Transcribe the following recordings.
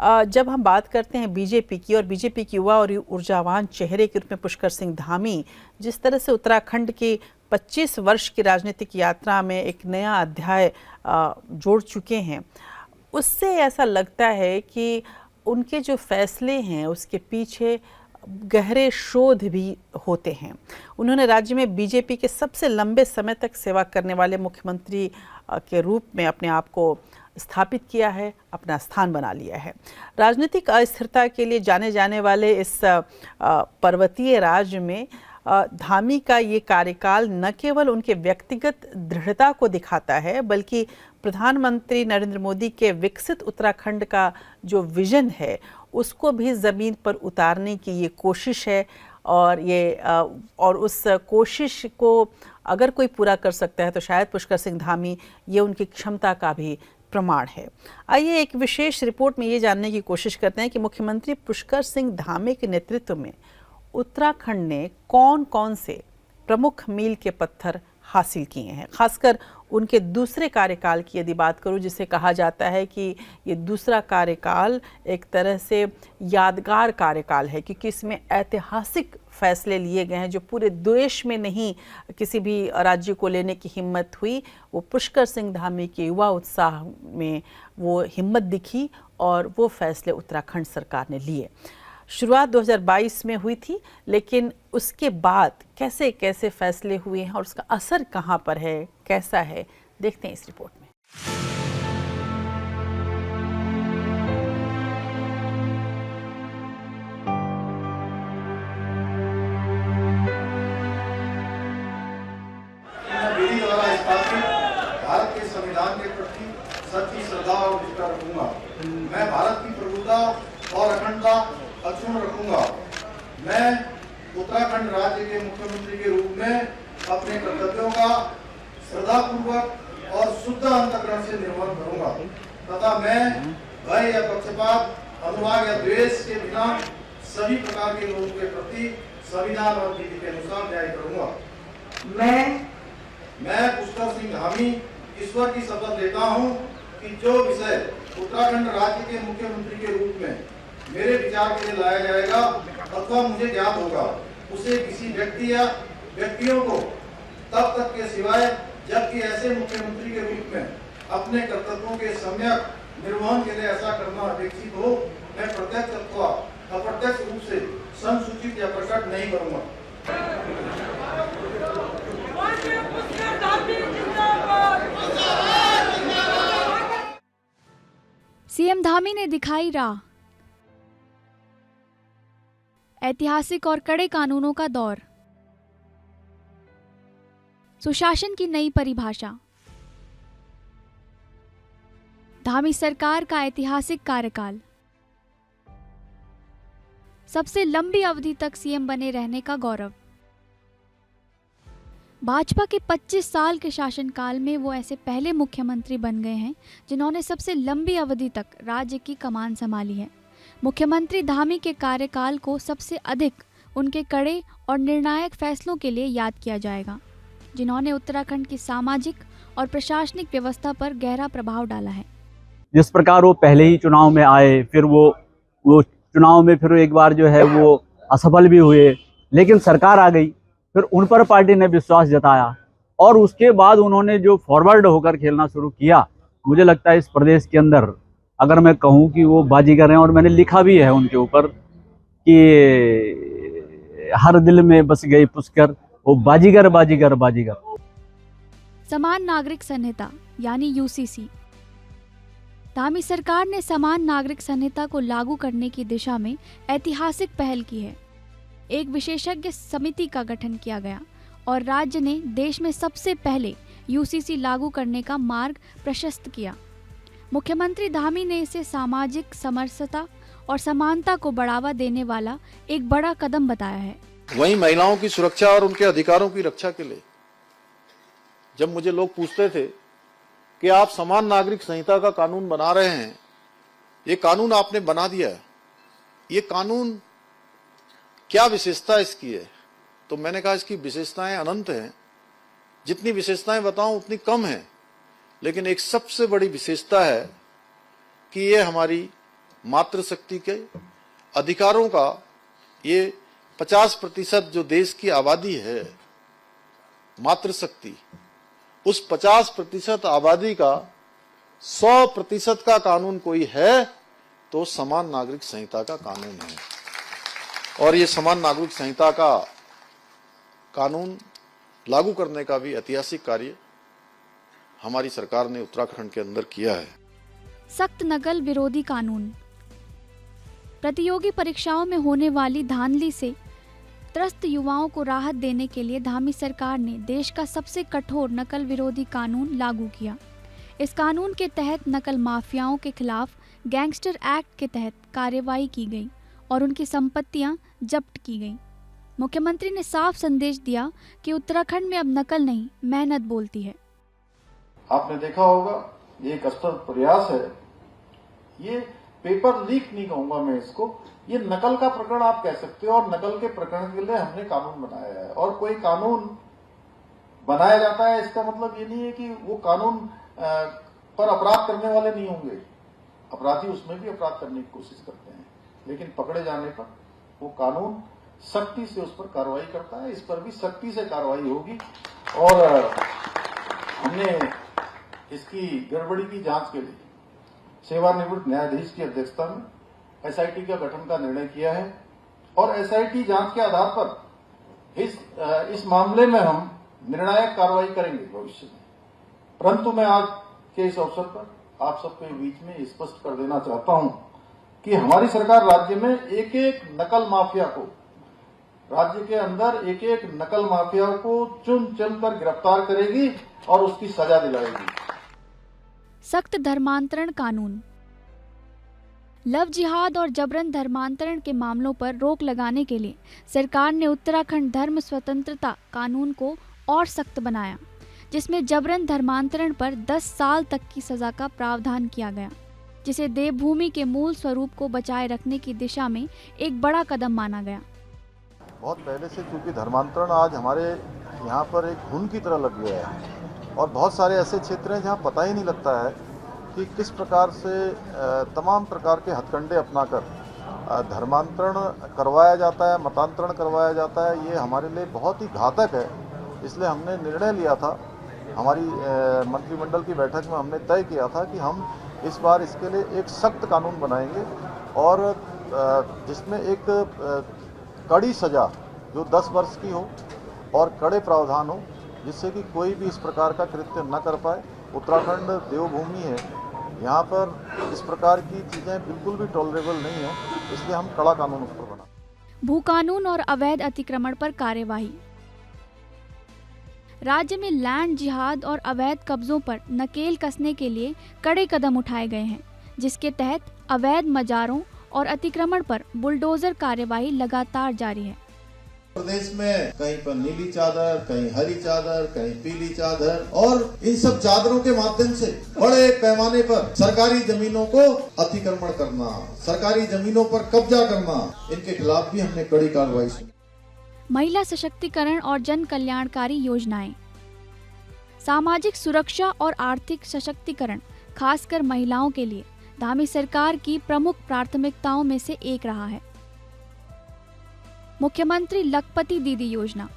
जब हम बात करते हैं बीजेपी की और बीजेपी की युवा और ऊर्जावान चेहरे के रूप में पुष्कर सिंह धामी जिस तरह से उत्तराखंड की 25 वर्ष की राजनीतिक यात्रा में एक नया अध्याय जोड़ चुके हैं, उससे ऐसा लगता है कि उनके जो फैसले हैं उसके पीछे गहरे शोध भी होते हैं। उन्होंने राज्य में बीजेपी के सबसे लंबे समय तक सेवा करने वाले मुख्यमंत्री के रूप में अपने आप को स्थापित किया है, अपना स्थान बना लिया है। राजनीतिक अस्थिरता के लिए जाने जाने वाले इस पर्वतीय राज्य में धामी का ये कार्यकाल न केवल उनके व्यक्तिगत दृढ़ता को दिखाता है, बल्कि प्रधानमंत्री नरेंद्र मोदी के विकसित उत्तराखंड का जो विजन है उसको भी ज़मीन पर उतारने की ये कोशिश है। और उस कोशिश को अगर कोई पूरा कर सकता है तो शायद पुष्कर सिंह धामी ये उनकी क्षमता का भी प्रमाण है। आइए एक विशेष रिपोर्ट में ये जानने की कोशिश करते हैं कि मुख्यमंत्री पुष्कर सिंह धामी के नेतृत्व में उत्तराखंड ने कौन कौन से प्रमुख मील के पत्थर हासिल किए हैं। खासकर उनके दूसरे कार्यकाल की यदि बात करूं, जिसे कहा जाता है कि ये दूसरा कार्यकाल एक तरह से यादगार कार्यकाल है, क्योंकि इसमें ऐतिहासिक फैसले लिए गए हैं जो पूरे देश में नहीं किसी भी राज्य को लेने की हिम्मत हुई। वो पुष्कर सिंह धामी के युवा उत्साह में वो हिम्मत दिखी और वो फैसले उत्तराखंड सरकार ने लिए। शुरुआत 2022 में हुई थी, लेकिन उसके बाद कैसे कैसे फैसले हुए हैं और उसका असर कहां पर है, कैसा है, देखते हैं इस रिपोर्ट में। भारत के संविधान के प्रति सच्ची श्रद्धा और निष्ठा रखूंगा। मैं भारत की प्रभुता और अखंडता अक्षुण्ण रखूंगा। मैं उत्तराखंड राज्य के मुख्यमंत्री के रूप में अपने कर्तव्यों का श्रद्धापूर्वक और शुद्ध अंतःकरण से निर्वहन करूंगा तथा मैं भय या पक्षपात, अनुराग या द्वेष के बिना सभी प्रकार के लोगों के प्रति संविधान और नीति के अनुसार न्याय करूंगा। मैं पुष्कर सिंह धामी ईश्वर की शपथ लेता हूं कि जो विषय उत्तराखंड राज्य के मुख्यमंत्री के रूप में मेरे विचार के लिए लाया जाएगा अथवा मुझे ज्ञात होगा, उसे किसी व्यक्ति या व्यक्तियों को तब तक के सिवाय जबकि ऐसे मुख्यमंत्री के रूप में अपने कर्तव्यों के सम्यक निर्वहन के लिए ऐसा करना अपेक्षित हो, मैं प्रत्यक्ष अथवा अप्रत्यक्ष रूप से संसूचित या प्रकट नहीं करूंगा। सीएम धामी ने दिखाई राह। ऐतिहासिक और कड़े कानूनों का दौर, सुशासन की नई परिभाषा, धामी सरकार का ऐतिहासिक कार्यकाल, सबसे लंबी अवधि तक सीएम बने रहने का गौरव। भाजपा के 25 साल के शासनकाल में वो ऐसे पहले मुख्यमंत्री बन गए हैं जिन्होंने सबसे लंबी अवधि तक राज्य की कमान संभाली है। मुख्यमंत्री धामी के कार्यकाल को सबसे अधिक उनके कड़े और निर्णायक फैसलों के लिए याद किया जाएगा, जिन्होंने उत्तराखंड की सामाजिक और प्रशासनिक व्यवस्था पर गहरा प्रभाव डाला है। जिस प्रकार वो पहले ही चुनाव में आए, फिर वो चुनाव में फिर एक बार जो है वो असफल भी हुए, लेकिन सरकार आ गई, फिर उन पर पार्टी ने विश्वास जताया और उसके बाद उन्होंने जो फॉरवर्ड होकर खेलना शुरू किया, मुझे लगता है इस प्रदेश के अंदर अगर मैं कहूं कि वो बाजीगर हैं, और मैंने लिखा भी है उनके ऊपर कि हर दिल में बस गई पुष्कर, वो बाजीगर बाजीगर बाजीगर। समान नागरिक संहिता यानी यूसीसी। धामी सरकार ने समान नागरिक संहिता को लागू करने की दिशा में ऐतिहासिक पहल की है। एक विशेषज्ञ समिति का गठन किया गया और राज्य ने देश में सबसे पहले यूसीसी लागू करने का मार्ग प्रशस्त किया। मुख्यमंत्री धामी ने इसे सामाजिक समरसता और समानता को बढ़ावा देने वाला एक बड़ा कदम बताया है। वहीं महिलाओं की सुरक्षा और उनके अधिकारों की रक्षा के लिए जब मुझे लोग पूछते थे कि आप समान नागरिक संहिता का कानून बना रहे हैं, ये कानून आपने बना दिया है, ये कानून क्या विशेषता इसकी है, तो मैंने कहा इसकी विशेषताएं अनंत हैं। जितनी विशेषताएं बताऊं उतनी कम है, लेकिन एक सबसे बड़ी विशेषता है कि ये हमारी मातृशक्ति के अधिकारों का ये 50% जो देश की आबादी है मातृशक्ति, उस 50% आबादी का 100% का कानून कोई है तो समान नागरिक संहिता का कानून है। और ये समान नागरिक संहिता का कानून लागू करने का भी ऐतिहासिक कार्य हमारी सरकार ने उत्तराखंड के अंदर किया है। सख्त नकल विरोधी कानून। प्रतियोगी परीक्षाओं में होने वाली धांधली से त्रस्त युवाओं को राहत देने के लिए धामी सरकार ने देश का सबसे कठोर नकल विरोधी कानून लागू किया। इस कानून के तहत नकल माफियाओं के खिलाफ गैंगस्टर एक्ट के तहत कार्रवाई की गई और उनकी संपत्तियां जब्त की गईं। मुख्यमंत्री ने साफ संदेश दिया कि उत्तराखंड में अब नकल नहीं, मेहनत बोलती है। आपने देखा होगा ये एक असफल प्रयास है, ये पेपर लीक नहीं कहूंगा मैं इसको, ये नकल का प्रकरण आप कह सकते हो। और नकल के प्रकरण के लिए हमने कानून बनाया है। और कोई कानून बनाया जाता है इसका मतलब ये नहीं है कि वो कानून पर अपराध करने वाले नहीं होंगे। अपराधी उसमें भी अपराध करने की कोशिश करते हैं, लेकिन पकड़े जाने पर वो कानून सख्ती से उस पर कार्रवाई करता है। इस पर भी सख्ती से कार्रवाई होगी। और हमने इसकी गड़बड़ी की जांच के लिए सेवानिवृत्त न्यायाधीश की अध्यक्षता में एसआईटी का गठन का निर्णय किया है। और एसआईटी जांच के आधार पर इस मामले में हम निर्णायक कार्रवाई करेंगे भविष्य में। परंतु मैं आज के इस अवसर पर आप सबके बीच में स्पष्ट कर देना चाहता हूं कि हमारी सरकार राज्य में एक एक नकल माफिया को, राज्य के अंदर एक एक नकल माफिया को चुन चुन कर गिरफ्तार करेगी और उसकी सजा दिलाएगी। सख्त धर्मांतरण कानून। लव जिहाद और जबरन धर्मांतरण के मामलों पर रोक लगाने के लिए सरकार ने उत्तराखंड धर्म स्वतंत्रता कानून को और सख्त बनाया, जिसमें जबरन धर्मांतरण पर 10 साल तक की सजा का प्रावधान किया गया, जिसे देवभूमि के मूल स्वरूप को बचाए रखने की दिशा में एक बड़ा कदम माना गया। बहुत पहले से चूंकि धर्मांतरण आज हमारे यहाँ पर एक खून की तरह लग गया है और बहुत सारे ऐसे क्षेत्र हैं जहाँ पता ही नहीं लगता है कि किस प्रकार से तमाम प्रकार के हथकंडे अपनाकर धर्मांतरण करवाया जाता है, मतांतरण करवाया जाता है। ये हमारे लिए बहुत ही घातक है। इसलिए हमने निर्णय लिया था, हमारी मंत्रिमंडल की बैठक में हमने तय किया था कि हम इस बार इसके लिए एक सख्त कानून बनाएंगे और जिसमें एक कड़ी सजा जो 10 वर्ष की हो और कड़े प्रावधान हो, जिससे कि कोई भी इस प्रकार का कृत्य न कर पाए। उत्तराखंड देवभूमि है, यहाँ पर इस प्रकार की चीज़ें बिल्कुल भी टॉलरेबल नहीं है, इसलिए हम कड़ा कानून उस पर बना। भू कानून और अवैध अतिक्रमण पर कार्यवाही। राज्य में लैंड जिहाद और अवैध कब्जों पर नकेल कसने के लिए कड़े कदम उठाए गए हैं, जिसके तहत अवैध मजारों और अतिक्रमण पर बुलडोजर कार्यवाही लगातार जारी है। प्रदेश में कहीं पर नीली चादर, कहीं हरी चादर, कहीं पीली चादर, और इन सब चादरों के माध्यम से बड़े पैमाने पर सरकारी जमीनों को अतिक्रमण करना, सरकारी जमीनों पर कब्जा करना, इनके खिलाफ भी हमने कड़ी कार्रवाई की। महिला सशक्तिकरण और जन कल्याणकारी योजनाएं। सामाजिक सुरक्षा और आर्थिक सशक्तिकरण खासकर महिलाओं के लिए धामी सरकार की प्रमुख प्राथमिकताओं में से एक रहा है। मुख्यमंत्री लखपति दीदी योजना।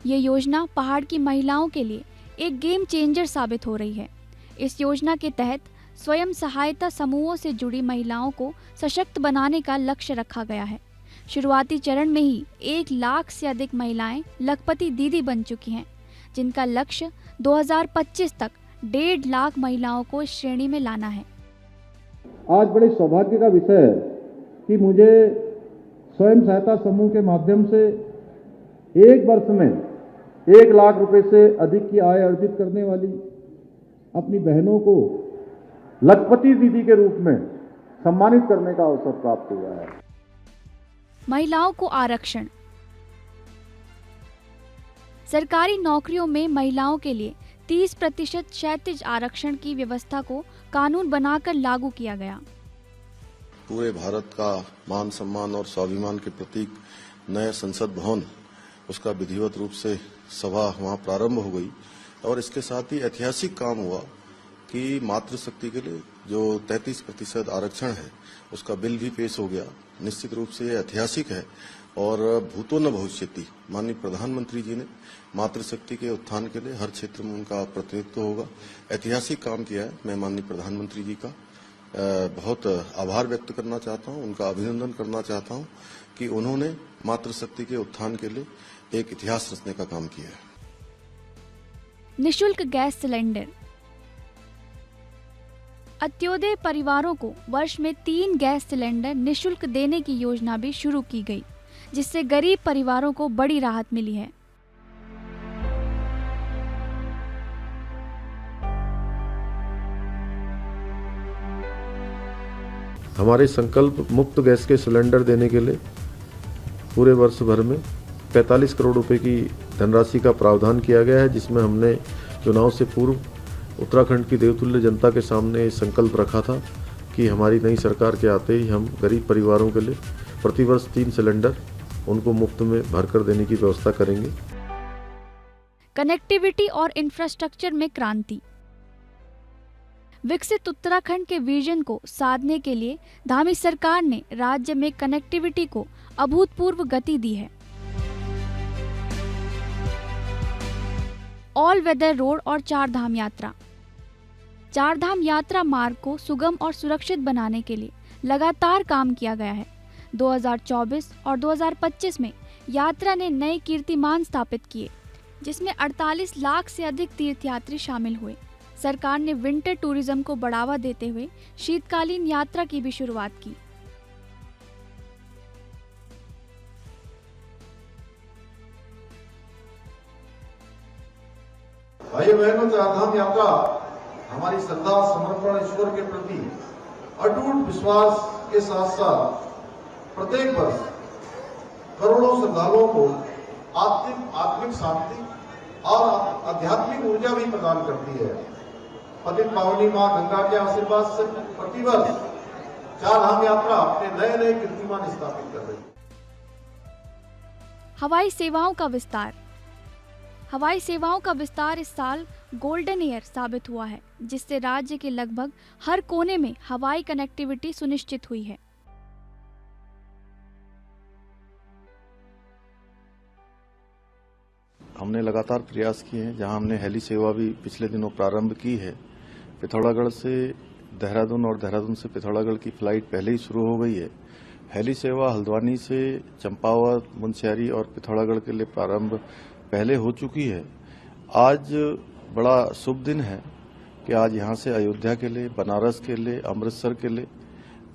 ये योजना पहाड़ की महिलाओं के लिए एक गेम चेंजर साबित हो रही है। इस योजना के तहत स्वयं सहायता समूहों से जुड़ी महिलाओं को सशक्त बनाने का लक्ष्य रखा गया है। शुरुआती चरण में ही 1 लाख से अधिक महिलाएं लखपति दीदी बन चुकी हैं, जिनका लक्ष्य 2025 तक 1.5 लाख महिलाओं को इस श्रेणी में लाना है। आज बड़े सौभाग्य का विषय है कि मुझे स्वयं सहायता समूह के माध्यम से 1 वर्ष में 1 लाख रुपए से अधिक की आय अर्जित करने वाली अपनी बहनों को लखपति दीदी के रूप में सम्मानित करने का अवसर प्राप्त हुआ है। महिलाओं को आरक्षण। सरकारी नौकरियों में महिलाओं के लिए 30% क्षैतिज आरक्षण की व्यवस्था को कानून बनाकर लागू किया गया। पूरे भारत का मान सम्मान और स्वाभिमान के प्रतीक नए संसद भवन, उसका विधिवत रूप से सभा वहां प्रारंभ हो गई और इसके साथ ही ऐतिहासिक काम हुआ कि मातृशक्ति के लिए जो 33% आरक्षण है उसका बिल भी पेश हो गया। निश्चित रूप से ये ऐतिहासिक है और भूतो न भविष्यति माननीय प्रधानमंत्री जी ने मातृशक्ति के उत्थान के लिए हर क्षेत्र में उनका प्रतिनिधित्व होगा। ऐतिहासिक काम किया है। मैं माननीय प्रधानमंत्री जी का बहुत आभार व्यक्त करना चाहता हूं, उनका अभिनंदन करना चाहता हूं कि उन्होंने मातृशक्ति के उत्थान के लिए एक इतिहास रचने का काम किया है। निशुल्क गैस सिलेंडर। अंत्योदय परिवारों को वर्ष में 3 गैस सिलेंडर निशुल्क देने की योजना भी शुरू की गई, जिससे गरीब परिवारों को बड़ी राहत मिली है। हमारे संकल्प मुक्त गैस के सिलेंडर देने के लिए पूरे वर्ष भर में 45 करोड़ रुपए की धनराशि का प्रावधान किया गया है, जिसमें हमने चुनाव से पूर्व उत्तराखंड की देवतुल्य जनता के सामने संकल्प रखा था कि हमारी नई सरकार के आते ही हम गरीब परिवारों के लिए प्रतिवर्ष 3 सिलेंडर उनको मुफ्त में भरकर देने की व्यवस्था करेंगे। कनेक्टिविटी और इंफ्रास्ट्रक्चर में क्रांति। विकसित उत्तराखंड के विजन को साधने के लिए धामी सरकार ने राज्य में कनेक्टिविटी को अभूतपूर्व गति दी है। ऑल वेदर रोड और 4 धाम यात्रा। 4 धाम यात्रा मार्ग को सुगम और सुरक्षित बनाने के लिए लगातार काम किया गया है। 2024 और 2025 में यात्रा ने नए कीर्तिमान स्थापित किए, जिसमें 48 लाख से अधिक तीर्थयात्री शामिल हुए। सरकार ने विंटर टूरिज्म को बढ़ावा देते हुए शीतकालीन यात्रा की भी शुरुआत की। भाई बहनों, 4 धाम यात्रा हमारी श्रद्धा समर्पण ईश्वर के प्रति अटूट विश्वास के साथ साथ प्रत्येक वर्ष करोड़ों श्रद्धालुओं को आत्मिक शांति और आध्यात्मिक ऊर्जा भी प्रदान करती है। पतित पावनी मां गंगा के आशीर्वाद से प्रतिवर्ष 4 धाम यात्रा अपने नए नए कीर्तिमान स्थापित कर रही है। हवाई सेवाओं का विस्तार। हवाई सेवाओं का विस्तार इस साल गोल्डन ईयर साबित हुआ है, जिससे राज्य के लगभग हर कोने में हवाई कनेक्टिविटी सुनिश्चित हुई है। हमने लगातार प्रयास किए हैं, जहां हमने हेली सेवा भी पिछले दिनों प्रारंभ की है। पिथौरागढ़ से देहरादून और देहरादून से पिथौरागढ़ की फ्लाइट पहले ही शुरू हो गई है। हेली सेवा हल्द्वानी से चंपावत, मुनस्यारी और पिथौरागढ़ के लिए प्रारंभ पहले हो चुकी है। आज बड़ा शुभ दिन है कि आज यहां से अयोध्या के लिए, बनारस के लिए, अमृतसर के लिए,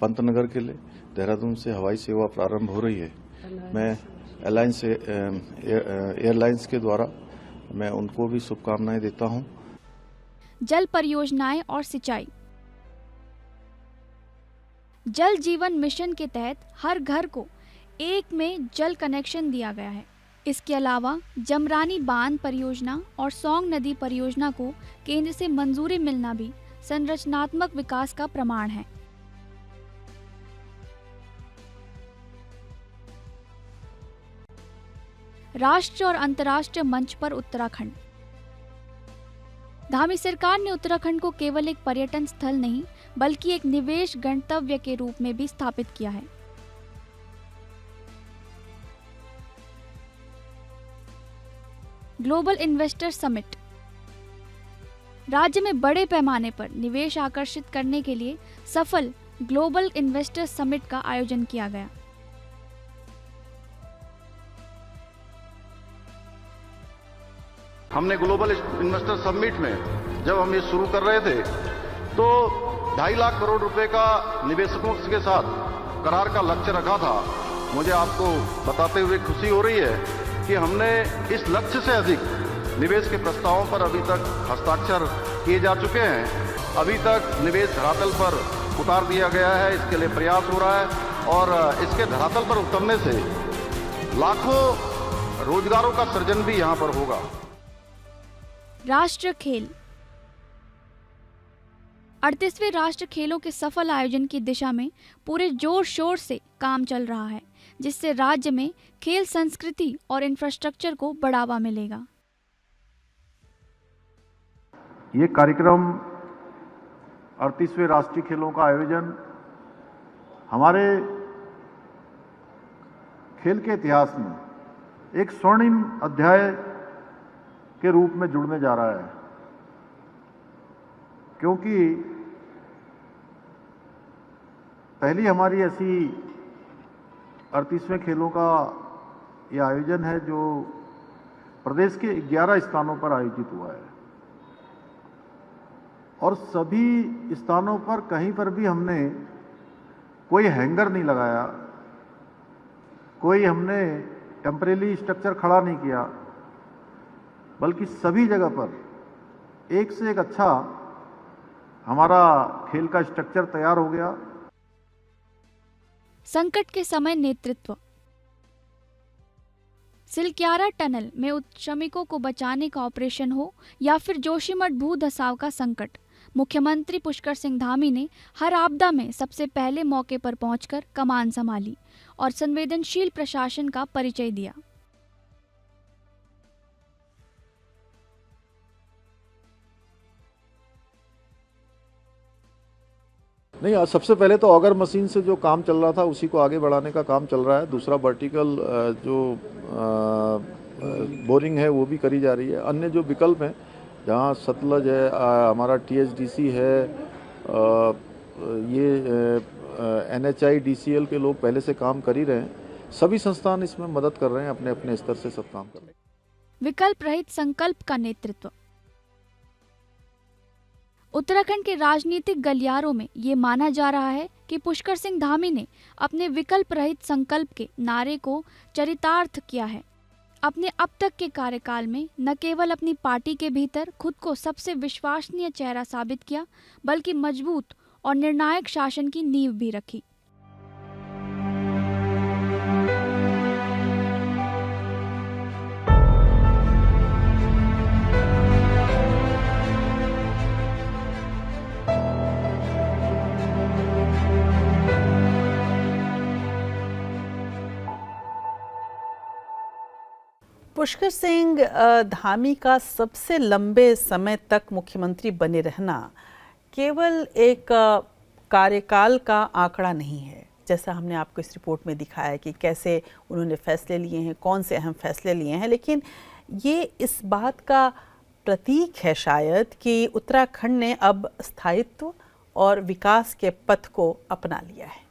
पंतनगर के लिए देहरादून से हवाई सेवा प्रारंभ हो रही है। मैं एयरलाइंस के द्वारा मैं उनको भी शुभकामनाएं देता हूं। जल परियोजनाएं और सिंचाई। जल जीवन मिशन के तहत हर घर को एक में जल कनेक्शन दिया गया है। इसके अलावा जमरानी बांध परियोजना और सौंग नदी परियोजना को केंद्र से मंजूरी मिलना भी संरचनात्मक विकास का प्रमाण है। राष्ट्र और अंतर्राष्ट्रीय मंच पर उत्तराखंड। धामी सरकार ने उत्तराखंड को केवल एक पर्यटन स्थल नहीं, बल्कि एक निवेश गंतव्य के रूप में भी स्थापित किया है। Global investor summit. राज्य में बड़े पैमाने पर निवेश आकर्षित करने के लिए सफल ग्लोबल इन्वेस्टर समिट का आयोजन किया गया। हमने ग्लोबल इन्वेस्टर समिट में जब हम ये शुरू कर रहे थे तो 2.5 लाख करोड़ रुपए का निवेशकों के साथ करार का लक्ष्य रखा था। मुझे आपको बताते हुए खुशी हो रही है कि हमने इस लक्ष्य से अधिक निवेश के प्रस्तावों पर अभी तक हस्ताक्षर किए जा चुके हैं। अभी तक निवेश धरातल पर उतार दिया गया है, इसके लिए प्रयास हो रहा है और इसके धरातल पर उतरने से लाखों रोजगारों का सृजन भी यहां पर होगा। राष्ट्रीय खेल। 38वें राष्ट्रीय खेलों के सफल आयोजन की दिशा में पूरे जोर शोर से काम चल रहा है, जिससे राज्य में खेल संस्कृति और इंफ्रास्ट्रक्चर को बढ़ावा मिलेगा। ये कार्यक्रम 38वें राष्ट्रीय खेलों का आयोजन हमारे खेल के इतिहास में एक स्वर्णिम अध्याय के रूप में जुड़ने जा रहा है, क्योंकि पहली हमारी ऐसी 38वें खेलों का ये आयोजन है जो प्रदेश के 11 स्थानों पर आयोजित हुआ है और सभी स्थानों पर कहीं पर भी हमने कोई हैंगर नहीं लगाया, कोई हमने टेम्परेरी स्ट्रक्चर खड़ा नहीं किया, बल्कि सभी जगह पर एक से एक अच्छा हमारा खेल का स्ट्रक्चर तैयार हो गया। संकट के समय नेतृत्व। सिलक्यारा टनल में श्रमिकों को बचाने का ऑपरेशन हो या फिर जोशीमठ भू धसाव का संकट, मुख्यमंत्री पुष्कर सिंह धामी ने हर आपदा में सबसे पहले मौके पर पहुंचकर कमान संभाली और संवेदनशील प्रशासन का परिचय दिया। नहीं, आज सबसे पहले तो ऑगर मशीन से जो काम चल रहा था उसी को आगे बढ़ाने का काम चल रहा है। दूसरा वर्टिकल जो बोरिंग है वो भी करी जा रही है। अन्य जो विकल्प हैं जहाँ सतलज है, हमारा THDC है, ये NHIDCL के लोग पहले से काम कर ही रहे हैं। सभी संस्थान इसमें मदद कर रहे हैं, अपने अपने स्तर से सब काम कर रहे हैं। विकल्प रहित संकल्प का नेतृत्व। उत्तराखंड के राजनीतिक गलियारों में ये माना जा रहा है कि पुष्कर सिंह धामी ने अपने विकल्प रहित संकल्प के नारे को चरितार्थ किया है। अपने अब तक के कार्यकाल में न केवल अपनी पार्टी के भीतर खुद को सबसे विश्वसनीय चेहरा साबित किया, बल्कि मजबूत और निर्णायक शासन की नींव भी रखी। पुष्कर सिंह धामी का सबसे लंबे समय तक मुख्यमंत्री बने रहना केवल एक कार्यकाल का आंकड़ा नहीं है, जैसा हमने आपको इस रिपोर्ट में दिखाया कि कैसे उन्होंने फैसले लिए हैं, कौन से अहम फैसले लिए हैं, लेकिन ये इस बात का प्रतीक है शायद कि उत्तराखंड ने अब स्थायित्व और विकास के पथ को अपना लिया है।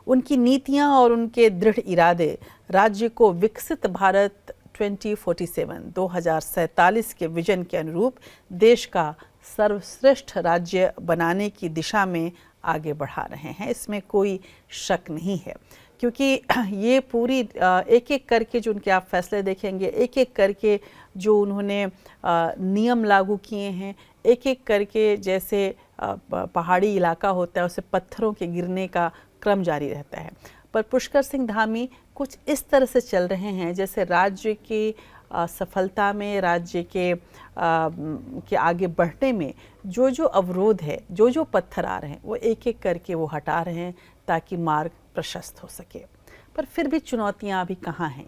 उनकी नीतियां और उनके दृढ़ इरादे राज्य को विकसित भारत 2047 के विजन के अनुरूप देश का सर्वश्रेष्ठ राज्य बनाने की दिशा में आगे बढ़ा रहे हैं, इसमें कोई शक नहीं है। क्योंकि ये पूरी एक एक करके जो उनके आप फैसले देखेंगे, एक एक करके जो उन्होंने नियम लागू किए हैं, एक एक करके जैसे पहाड़ी इलाका होता है उसे पत्थरों के गिरने का क्रम जारी रहता है, पर पुष्कर सिंह धामी कुछ इस तरह से चल रहे हैं जैसे राज्य की सफलता में, राज्य के आगे बढ़ने में जो जो अवरोध है, जो जो पत्थर आ रहे हैं वो एक एक करके वो हटा रहे हैं ताकि मार्ग प्रशस्त हो सके। पर फिर भी चुनौतियां अभी कहाँ हैं,